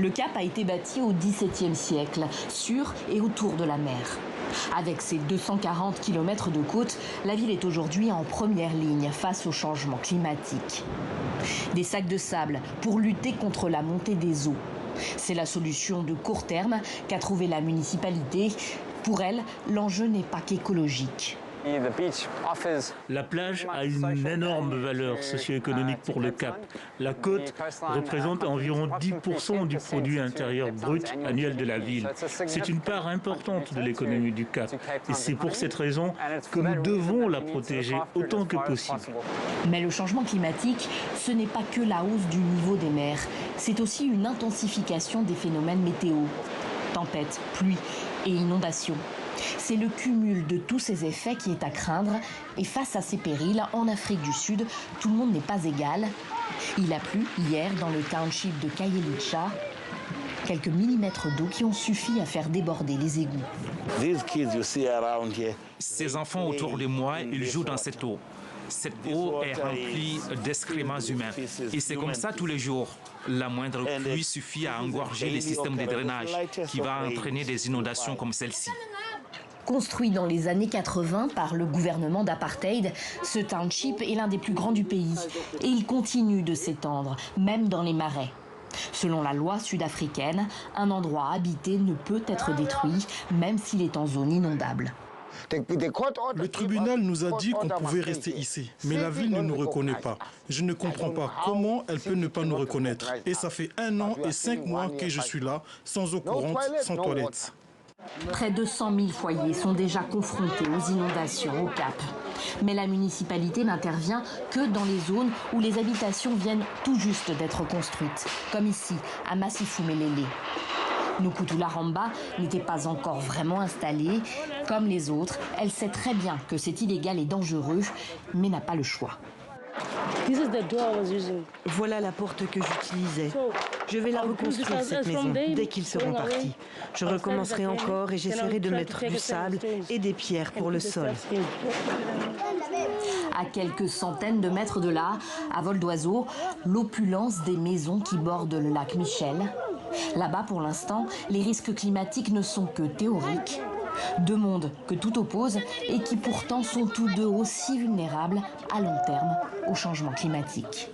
Le Cap a été bâti au XVIIe siècle, sur et autour de la mer. Avec ses 240 km de côte, la ville est aujourd'hui en première ligne face au changement climatique. Des sacs de sable pour lutter contre la montée des eaux. C'est la solution de court terme qu'a trouvée la municipalité. Pour elle, l'enjeu n'est pas qu'écologique. La plage a une énorme valeur socio-économique pour le Cap. La côte représente environ 10% du produit intérieur brut annuel de la ville. C'est une part importante de l'économie du Cap. Et c'est pour cette raison que nous devons la protéger autant que possible. Mais le changement climatique, ce n'est pas que la hausse du niveau des mers. C'est aussi une intensification des phénomènes météo. Tempêtes, pluies et inondations. C'est le cumul de tous ces effets qui est à craindre. Et face à ces périls, en Afrique du Sud, tout le monde n'est pas égal. Il a plu hier dans le township de Khayelitsha. Quelques millimètres d'eau qui ont suffi à faire déborder les égouts. Ces enfants autour de moi, ils jouent dans cette eau. Cette eau est remplie d'excréments humains. Et c'est comme ça tous les jours. La moindre pluie suffit à engorger les systèmes de drainage qui va entraîner des inondations comme celle-ci. Construit dans les années 80 par le gouvernement d'apartheid, ce township est l'un des plus grands du pays. Et il continue de s'étendre, même dans les marais. Selon la loi sud-africaine, un endroit habité ne peut être détruit, même s'il est en zone inondable. Le tribunal nous a dit qu'on pouvait rester ici, mais la ville ne nous reconnaît pas. Je ne comprends pas comment elle peut ne pas nous reconnaître. Et ça fait 1 an et 5 mois que je suis là, sans eau courante, sans toilette. Près de 100 000 foyers sont déjà confrontés aux inondations au Cap. Mais la municipalité n'intervient que dans les zones où les habitations viennent tout juste d'être construites, comme ici, à Massifou-Mélélé. Nukutula Ramba n'était pas encore vraiment installée. Comme les autres, elle sait très bien que c'est illégal et dangereux, mais n'a pas le choix. Voilà la porte que j'utilisais. Je vais la reconstruire, cette maison, dès qu'ils seront partis. Je recommencerai encore et j'essaierai de mettre du sable et des pierres pour le sol. À quelques centaines de mètres de là, à vol d'oiseau, l'opulence des maisons qui bordent le lac Michel. Là-bas, pour l'instant, les risques climatiques ne sont que théoriques. Deux mondes que tout oppose et qui pourtant sont tous deux aussi vulnérables à long terme au changement climatique.